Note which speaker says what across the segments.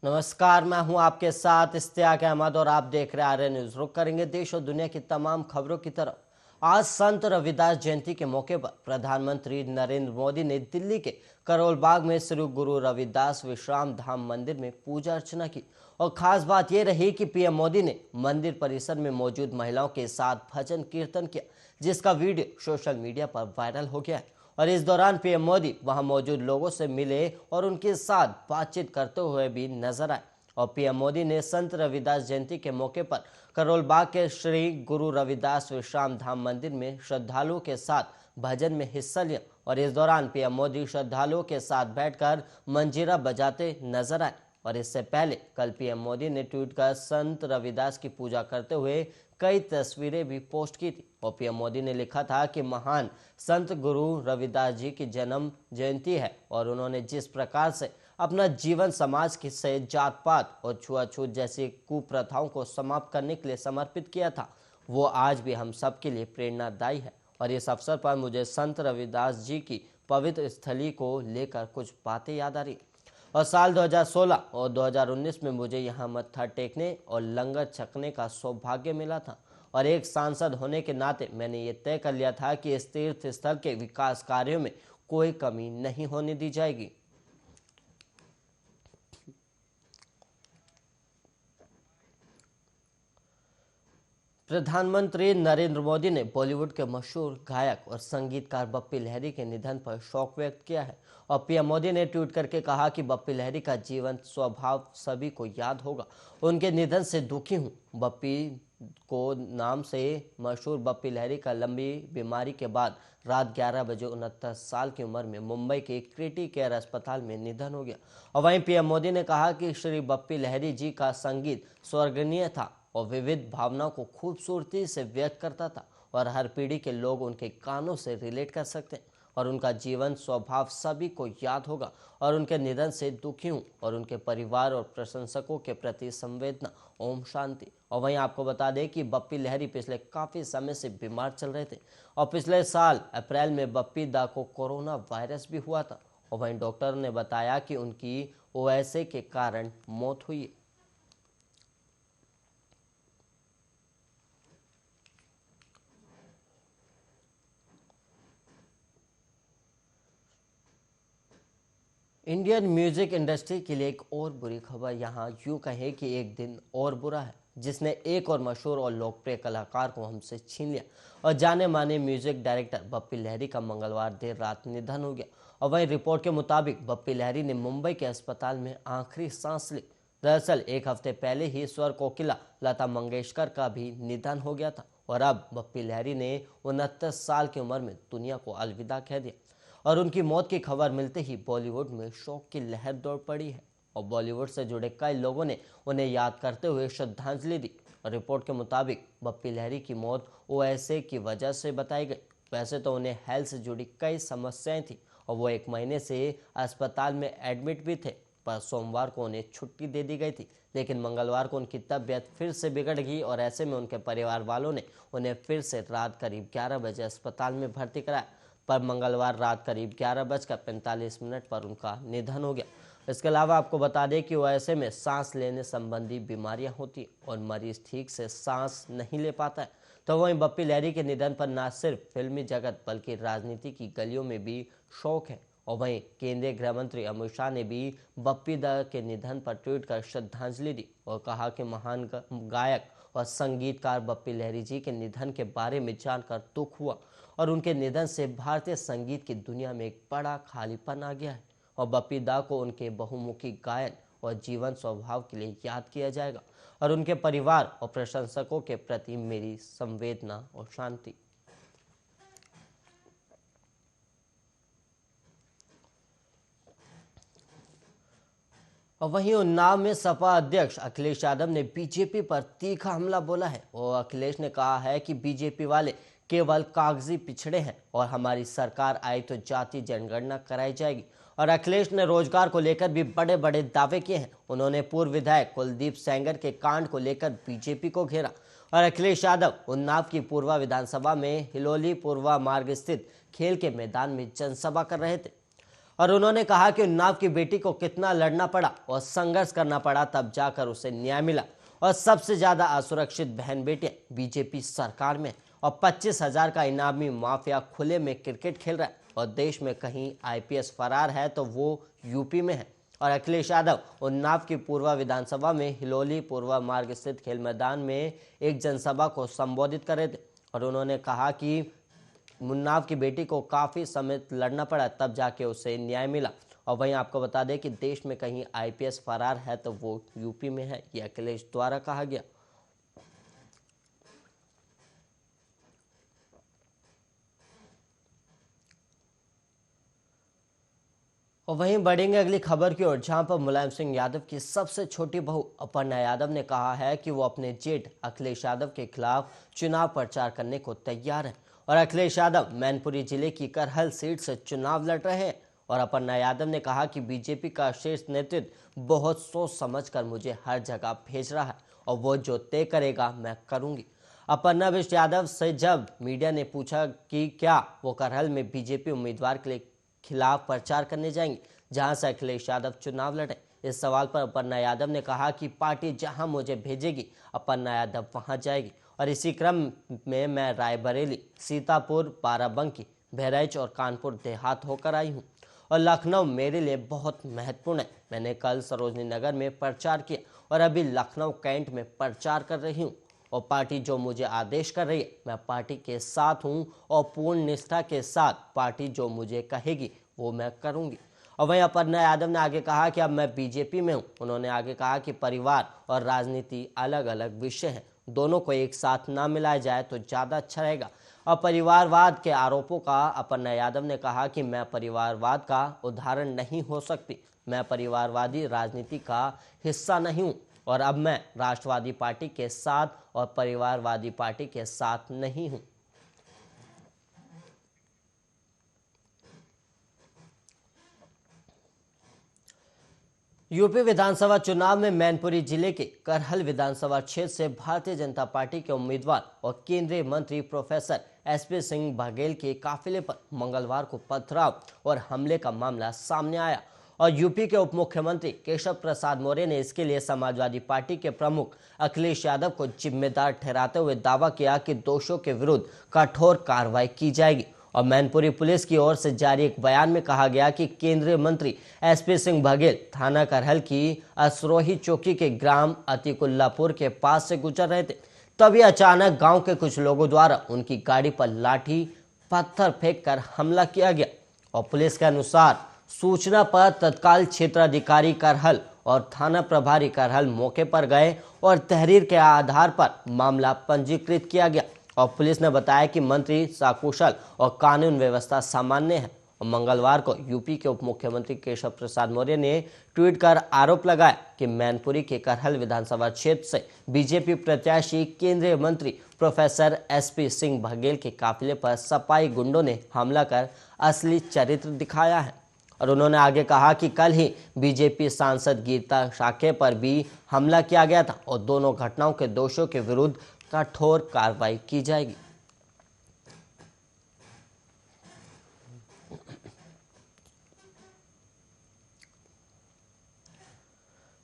Speaker 1: नमस्कार, मैं हूं आपके साथ इश्तियाक अहमद और आप देख रहे आर्य न्यूज। रुक करेंगे देश और दुनिया की तमाम खबरों की तरफ। आज संत रविदास जयंती के मौके पर प्रधानमंत्री नरेंद्र मोदी ने दिल्ली के करोल बाग में श्री गुरु रविदास विश्राम धाम मंदिर में पूजा अर्चना की। और खास बात यह रही कि पीएम मोदी ने मंदिर परिसर में मौजूद महिलाओं के साथ भजन कीर्तन किया, जिसका वीडियो सोशल मीडिया पर वायरल हो गया है। और इस दौरान पीएम मोदी वहां मौजूद लोगों से मिले और उनके साथ बातचीत करते हुए भी नजर आए। और पीएम मोदी ने संत रविदास जयंती के मौके पर करोल बाग के श्री गुरु रविदास विश्राम धाम मंदिर में श्रद्धालुओं के साथ भजन में हिस्सा लिया। और इस दौरान पीएम मोदी श्रद्धालुओं के साथ बैठकर मंजीरा बजाते नजर आए। और इससे पहले कल पीएम मोदी ने ट्वीट कर संत रविदास की पूजा करते हुए कई तस्वीरें भी पोस्ट की थी। और पीएम मोदी ने लिखा था कि महान संत गुरु रविदास जी की जन्म जयंती है और उन्होंने जिस प्रकार से अपना जीवन समाज की से जात पात और छुआछूत जैसी कुप्रथाओं को समाप्त करने के लिए समर्पित किया था, वो आज भी हम सब के लिए प्रेरणादायी है। और इस अवसर पर मुझे संत रविदास जी की पवित्र स्थली को लेकर कुछ बातें याद आ रही। और साल 2016 और 2019 में मुझे यहाँ मत्था टेकने और लंगर छकने का सौभाग्य मिला था। और एक सांसद होने के नाते मैंने ये तय कर लिया था कि इस तीर्थ स्थल के विकास कार्यों में कोई कमी नहीं होने दी जाएगी। प्रधानमंत्री नरेंद्र मोदी ने बॉलीवुड के मशहूर गायक और संगीतकार बप्पी लहरी के निधन पर शोक व्यक्त किया है। और पीएम मोदी ने ट्वीट करके कहा कि बप्पी लहरी का जीवन स्वभाव सभी को याद होगा। उनके निधन से दुखी हूँ। बप्पी को नाम से मशहूर बप्पी लहरी का लंबी बीमारी के बाद रात 11 बजे 69 साल की उम्र में मुंबई के क्रिटी केयर अस्पताल में निधन हो गया। और वहीं पीएम मोदी ने कहा कि श्री बप्पी लहरी जी का संगीत स्वर्गनीय था और विविध भावनाओं को खूबसूरती से व्यक्त करता था और हर पीढ़ी के लोग उनके गानों से रिलेट कर सकते हैं। और उनका जीवन स्वभाव सभी को याद होगा। और उनके निधन से दुखी हूँ और उनके परिवार और प्रशंसकों के प्रति संवेदना। ओम शांति। और वहीं आपको बता दें कि बप्पी लहरी पिछले काफ़ी समय से बीमार चल रहे थे और पिछले साल अप्रैल में बप्पी दा को कोरोना वायरस भी हुआ था। और वहीं डॉक्टर ने बताया कि उनकी ओएसए के कारण मौत हुई है। इंडियन म्यूजिक इंडस्ट्री के लिए एक और बुरी खबर यहाँ यूँ कहें कि एक दिन और बुरा है, जिसने एक और मशहूर और लोकप्रिय कलाकार को हमसे छीन लिया। और जाने माने म्यूजिक डायरेक्टर बप्पी लहरी का मंगलवार देर रात निधन हो गया। और वहीं रिपोर्ट के मुताबिक बप्पी लहरी ने मुंबई के अस्पताल में आखिरी सांस ली। दरअसल एक हफ्ते पहले ही स्वर कोकिला लता मंगेशकर का भी निधन हो गया था और अब बप्पी लहरी ने 69 साल की उम्र में दुनिया को अलविदा कह दिया। और उनकी मौत की खबर मिलते ही बॉलीवुड में शोक की लहर दौड़ पड़ी है और बॉलीवुड से जुड़े कई लोगों ने उन्हें याद करते हुए श्रद्धांजलि दी। और रिपोर्ट के मुताबिक बप्पी लहरी की मौत ओएसए की वजह से बताई गई। वैसे तो उन्हें हेल्थ से जुड़ी कई समस्याएं थी और वो 1 महीने से अस्पताल में एडमिट भी थे, पर सोमवार को उन्हें छुट्टी दे दी गई थी। लेकिन मंगलवार को उनकी तबीयत फिर से बिगड़ गई और ऐसे में उनके परिवार वालों ने उन्हें फिर से रात करीब 11 बजे अस्पताल में भर्ती कराया। पर मंगलवार रात करीब 11:45 पर उनका निधन हो गया। इसके अलावा आपको बता दें कि ओएसए में सांस लेने संबंधी बीमारियां होती हैं और मरीज ठीक से सांस नहीं ले पाता है। तो वहीं बप्पी लहरी के निधन पर न सिर्फ फिल्मी जगत बल्कि राजनीति की गलियों में भी शोक है। और वहीं केंद्रीय गृह मंत्री अमित शाह ने भी बप्पी दा के निधन पर ट्वीट कर श्रद्धांजलि दी और कहा कि महान गायक और संगीतकार बप्पी लहरी जी के निधन के बारे में जानकर दुख हुआ और उनके निधन से भारतीय संगीत की दुनिया में एक बड़ा खालीपन आ गया है। और बप्पी दा को उनके बहुमुखी गायन और जीवन स्वभाव के लिए याद किया जाएगा और उनके परिवार और प्रशंसकों के प्रति मेरी संवेदना और शांति। और वहीं उन्नाव में सपा अध्यक्ष अखिलेश यादव ने बीजेपी पर तीखा हमला बोला है। और अखिलेश ने कहा है कि बीजेपी वाले केवल कागजी पिछड़े हैं और हमारी सरकार आई तो जाति जनगणना कराई जाएगी। और अखिलेश ने रोजगार को लेकर भी बड़े बड़े दावे किए हैं। उन्होंने पूर्व विधायक कुलदीप सेंगर के कांड को लेकर बीजेपी को घेरा। और अखिलेश यादव उन्नाव की पूर्वा विधानसभा में हिलोली पूर्वा मार्ग स्थित खेल के मैदान में जनसभा कर रहे थे। और उन्होंने कहा कि उन्नाव की बेटी को कितना लड़ना पड़ा और संघर्ष करना पड़ा, तब जाकर उसे न्याय मिला। और सबसे ज्यादा असुरक्षित बहन बेटियां बीजेपी सरकार में, और 25,000 का इनामी माफिया खुले में क्रिकेट खेल रहा है। और देश में कहीं आईपीएस फरार है तो वो यूपी में है। और अखिलेश यादव उन्नाव की पूर्व विधानसभा में हिलोली पूर्व मार्ग स्थित खेल मैदान में एक जनसभा को संबोधित कर रहे थे। और उन्होंने कहा कि उन्नाव की बेटी को काफी समय लड़ना पड़ा, तब जाके उसे न्याय मिला। और वहीं आपको बता दें कि देश में कहीं आईपीएस फरार है तो वो यूपी में है, यह अखिलेश द्वारा कहा गया। और वहीं बढ़ेंगे अगली खबर की ओर, जहां पर मुलायम सिंह यादव की सबसे छोटी बहू अपर्णा यादव ने कहा है कि वो अपने जेठ अखिलेश यादव के खिलाफ चुनाव प्रचार करने को तैयार है। और अखिलेश यादव मैनपुरी जिले की करहल सीट से चुनाव लड़ रहे हैं। और अपर्णा यादव ने कहा कि बीजेपी का शीर्ष नेतृत्व बहुत सोच समझकर मुझे हर जगह भेज रहा है, और वो जो तय करेगा मैं करूंगी। अपर्णा बिष्ट यादव से जब मीडिया ने पूछा कि क्या वो करहल में बीजेपी उम्मीदवार के लिए खिलाफ प्रचार करने जाएंगे, जहां से अखिलेश यादव चुनाव लड़े, इस सवाल पर अपर्णा यादव ने कहा कि पार्टी जहां मुझे भेजेगी अपर्णा यादव वहां जाएगी। और इसी क्रम में मैं रायबरेली, सीतापुर, बाराबंकी, बहराइच और कानपुर देहात होकर आई हूं। और लखनऊ मेरे लिए बहुत महत्वपूर्ण है। मैंने कल सरोजनी नगर में प्रचार किया और अभी लखनऊ कैंट में प्रचार कर रही हूँ। और पार्टी जो मुझे आदेश कर रही है मैं पार्टी के साथ हूं, और पूर्ण निष्ठा के साथ पार्टी जो मुझे कहेगी वो मैं करूंगी। और वहीं अपर्णा यादव ने आगे कहा कि अब मैं बीजेपी में हूं। उन्होंने आगे कहा कि परिवार और राजनीति अलग अलग विषय हैं, दोनों को एक साथ ना मिलाया जाए तो ज्यादा अच्छा रहेगा। और परिवारवाद के आरोपों का अपर्णा यादव ने कहा कि मैं परिवारवाद का उदाहरण नहीं हो सकती, मैं परिवारवादी राजनीति का हिस्सा नहीं हूं। और अब मैं राष्ट्रवादी पार्टी के साथ और परिवारवादी पार्टी के साथ नहीं हूं। यूपी विधानसभा चुनाव में मैनपुरी जिले के करहल विधानसभा क्षेत्र से भारतीय जनता पार्टी के उम्मीदवार और केंद्रीय मंत्री प्रोफेसर एसपी सिंह बघेल के काफिले पर मंगलवार को पथराव और हमले का मामला सामने आया। और यूपी के उप मुख्यमंत्री केशव प्रसाद मौर्य ने इसके लिए समाजवादी पार्टी के प्रमुख अखिलेश यादव को जिम्मेदार ठहराते हुए दावा किया कि दोषियों के विरुद्ध कठोर कार्रवाई की जाएगी। और मैनपुरी पुलिस की ओर से जारी एक बयान में कहा गया कि केंद्रीय मंत्री एसपी सिंह बघेल थाना करहल की असरोही चौकी के ग्राम अतिकुल्लापुर के पास से गुजर रहे थे, तभी अचानक गांव के कुछ लोगों द्वारा उनकी गाड़ी पर लाठी पत्थर फेंक कर हमला किया गया। और पुलिस के अनुसार सूचना पर तत्काल क्षेत्राधिकारी करहल और थाना प्रभारी करहल मौके पर गए और तहरीर के आधार पर मामला पंजीकृत किया गया। और पुलिस ने बताया कि मंत्री सकुशल और कानून व्यवस्था सामान्य है। और मंगलवार को यूपी के उप मुख्यमंत्री केशव प्रसाद मौर्य ने ट्वीट कर आरोप लगाया कि मैनपुरी के करहल विधानसभा क्षेत्र से बीजेपी प्रत्याशी केंद्रीय मंत्री प्रोफेसर एसपी सिंह बघेल के काफिले पर सपाई गुंडों ने हमला कर असली चरित्र दिखाया है। और उन्होंने आगे कहा कि कल ही बीजेपी सांसद गीता शाखे पर भी हमला किया गया था, और दोनों घटनाओं के दोषियों के विरुद्ध कठोर कार्रवाई की जाएगी।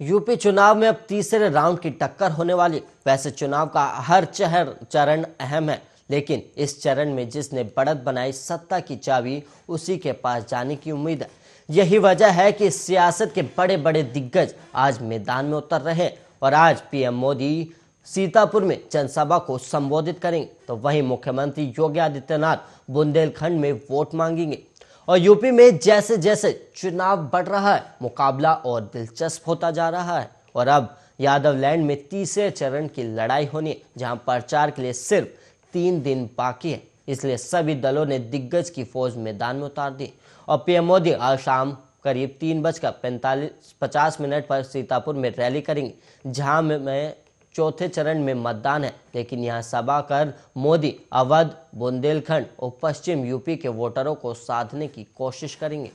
Speaker 1: यूपी चुनाव में अब तीसरे राउंड की टक्कर होने वाली। वैसे चुनाव का हर चरण अहम है, लेकिन इस चरण में जिसने बढ़त बनाई सत्ता की चाबी उसी के पास जाने की उम्मीद है। यही वजह है कि सियासत के बड़े बड़े दिग्गज आज मैदान में उतर रहे हैं। और आज पीएम मोदी सीतापुर में जनसभा को संबोधित करेंगे, तो वहीं मुख्यमंत्री योगी आदित्यनाथ बुंदेलखंड में वोट मांगेंगे। और यूपी में जैसे जैसे चुनाव बढ़ रहा है मुकाबला और दिलचस्प होता जा रहा है। और अब यादवलैंड में तीसरे चरण की लड़ाई होनी है, जहां प्रचार के लिए सिर्फ 3 दिन बाकी है। इसलिए सभी दलों ने दिग्गज की फौज मैदान में उतार दी। और पीएम मोदी आज शाम करीब 3:50 पर सीतापुर में रैली करेंगे, जहां में चौथे चरण में मतदान है। लेकिन यहां सभा कर मोदी अवध, बुंदेलखंड और पश्चिम यूपी के वोटरों को साधने की कोशिश करेंगे।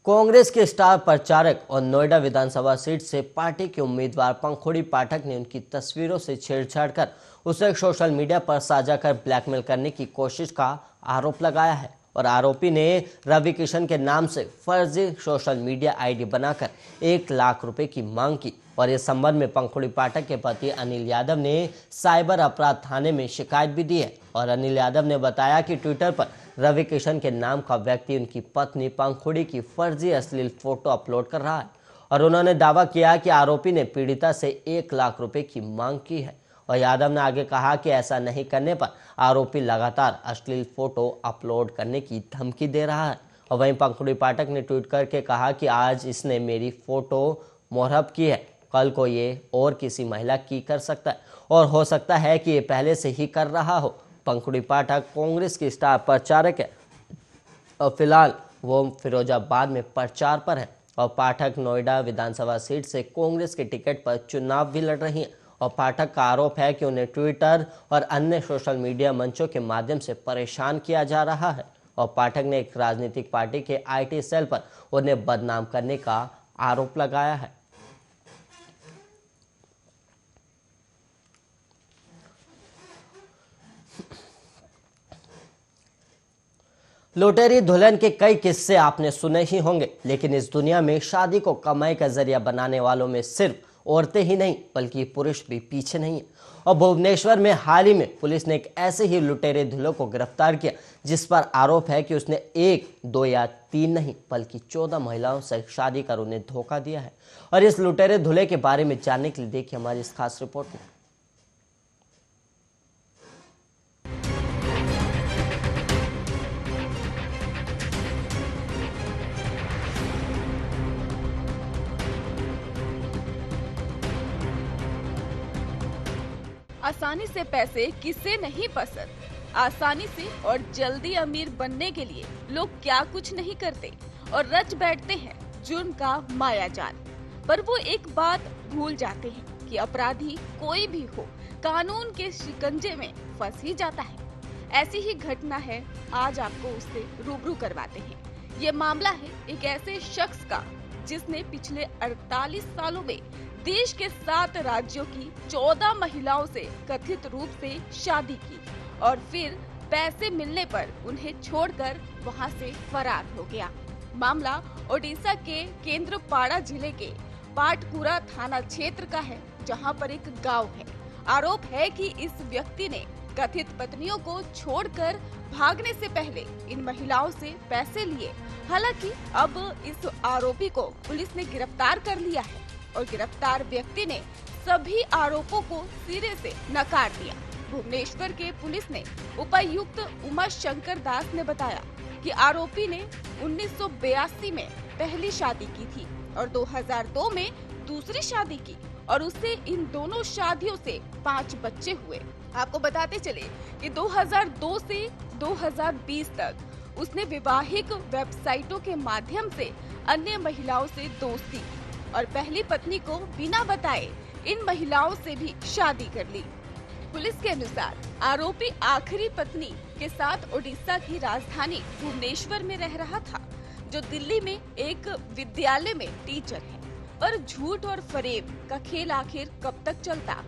Speaker 1: कांग्रेस के स्टार प्रचारक और नोएडा विधानसभा सीट से पार्टी के उम्मीदवार पंखुड़ी पाठक ने उनकी तस्वीरों से छेड़छाड़ कर उसे सोशल मीडिया पर साझा कर ब्लैकमेल करने की कोशिश का आरोप लगाया है और आरोपी ने रवि किशन के नाम से फर्जी सोशल मीडिया आईडी बनाकर 1 लाख रुपए की मांग की और इस संबंध में पंखुड़ी पाठक के पति अनिल यादव ने साइबर अपराध थाने में शिकायत भी दी है और अनिल यादव ने बताया कि ट्विटर पर रवि किशन के नाम का व्यक्ति उनकी पत्नी पंखुड़ी की फर्जी अश्लील फोटो अपलोड कर रहा है और उन्होंने दावा किया कि आरोपी ने पीड़िता से 1 लाख रुपए की मांग की है और यादव ने आगे कहा कि ऐसा नहीं करने पर आरोपी लगातार अश्लील फोटो अपलोड करने की धमकी दे रहा है और वहीं पंखुड़ी पाठक ने ट्वीट करके कहा कि आज इसने मेरी फोटो मोहरब की है, कल को ये और किसी महिला की कर सकता है और हो सकता है कि ये पहले से ही कर रहा हो। पंखुड़ी पाठक कांग्रेस की स्टार प्रचारक है और फिलहाल वो फिरोजाबाद में प्रचार पर है और पाठक नोएडा विधानसभा सीट से कांग्रेस के टिकट पर चुनाव भी लड़ रही हैं और पाठक का आरोप है कि उन्हें ट्विटर और अन्य सोशल मीडिया मंचों के माध्यम से परेशान किया जा रहा है और पाठक ने एक राजनीतिक पार्टी के आईटी सेल पर उन्हें बदनाम करने का आरोप लगाया है। लुटेरी दुल्हन के कई किस्से आपने सुने ही होंगे, लेकिन इस दुनिया में शादी को कमाई का जरिया बनाने वालों में सिर्फ औरतें ही नहीं बल्कि पुरुष भी पीछे नहीं है और भुवनेश्वर में हाल ही में पुलिस ने एक ऐसे ही लुटेरे दूल्हे को गिरफ्तार किया जिस पर आरोप है कि उसने 1, 2 या 3 नहीं बल्कि 14 महिलाओं से शादी कर उन्हें धोखा दिया है और इस लुटेरे दूल्हे के बारे में जानने के लिए देखिए हमारी इस खास रिपोर्ट में।
Speaker 2: आसानी से पैसे किसे नहीं पसंद। आसानी से और जल्दी अमीर बनने के लिए लोग क्या कुछ नहीं करते और रच बैठते हैं जुर्म का मायाजाल। पर वो एक बात भूल जाते हैं कि अपराधी कोई भी हो कानून के शिकंजे में फंस ही जाता है। ऐसी ही घटना है, आज आपको उससे रूबरू करवाते हैं। ये मामला है एक ऐसे शख्स का जिसने पिछले 48 सालों में देश के 7 राज्यों की 14 महिलाओं से कथित रूप से शादी की और फिर पैसे मिलने पर उन्हें छोड़कर वहां से फरार हो गया। मामला ओडिशा के केंद्रपाड़ा जिले के पाटकुरा थाना क्षेत्र का है, जहां पर एक गांव है। आरोप है कि इस व्यक्ति ने कथित पत्नियों को छोड़कर भागने से पहले इन महिलाओं से पैसे लिए। हालांकि अब इस आरोपी को पुलिस ने गिरफ्तार कर लिया है और गिरफ्तार व्यक्ति ने सभी आरोपों को सिरे से नकार दिया। भुवनेश्वर के पुलिस ने उपायुक्त उमा शंकर दास ने बताया कि आरोपी ने 1982 में पहली शादी की थी और 2002 में दूसरी शादी की और उससे इन दोनों शादियों से 5 बच्चे हुए। आपको बताते चले कि 2002 से 2020 तक उसने विवाहिक वेबसाइटों के माध्यम से अन्य महिलाओं से दोस्ती और पहली पत्नी को बिना बताए इन महिलाओं से भी शादी कर ली। पुलिस के अनुसार आरोपी आखिरी पत्नी के साथ ओडिशा की राजधानी भुवनेश्वर में रह रहा था, जो दिल्ली में एक विद्यालय में टीचर है। पर झूठ और फरेब का खेल आखिर कब तक चलता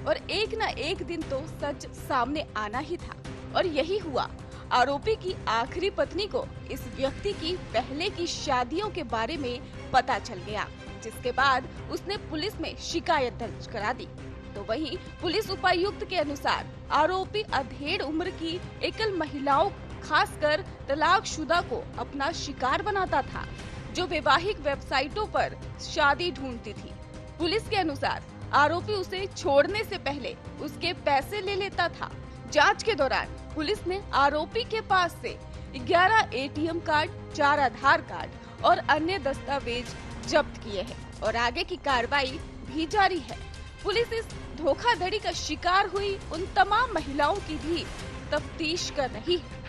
Speaker 2: और एक न एक दिन तो सच सामने आना ही था और यही हुआ। आरोपी की आखिरी पत्नी को इस व्यक्ति की पहले की शादियों के बारे में पता चल गया, जिसके बाद उसने पुलिस में शिकायत दर्ज करा दी। तो वहीं पुलिस उपायुक्त के अनुसार आरोपी अधेड़ उम्र की एकल महिलाओं, खासकर तलाकशुदा को अपना शिकार बनाता था, जो वैवाहिक वेबसाइटों पर शादी ढूंढती थी। पुलिस के अनुसार आरोपी उसे छोड़ने से पहले उसके पैसे ले लेता था। जांच के दौरान पुलिस ने आरोपी के पास से 11 एटीएम कार्ड, 4 आधार कार्ड और अन्य दस्तावेज जब्त किए हैं और आगे की कार्रवाई भी जारी है। पुलिस इस धोखाधड़ी का शिकार हुई उन तमाम महिलाओं की भी तफ्तीश कर रही है।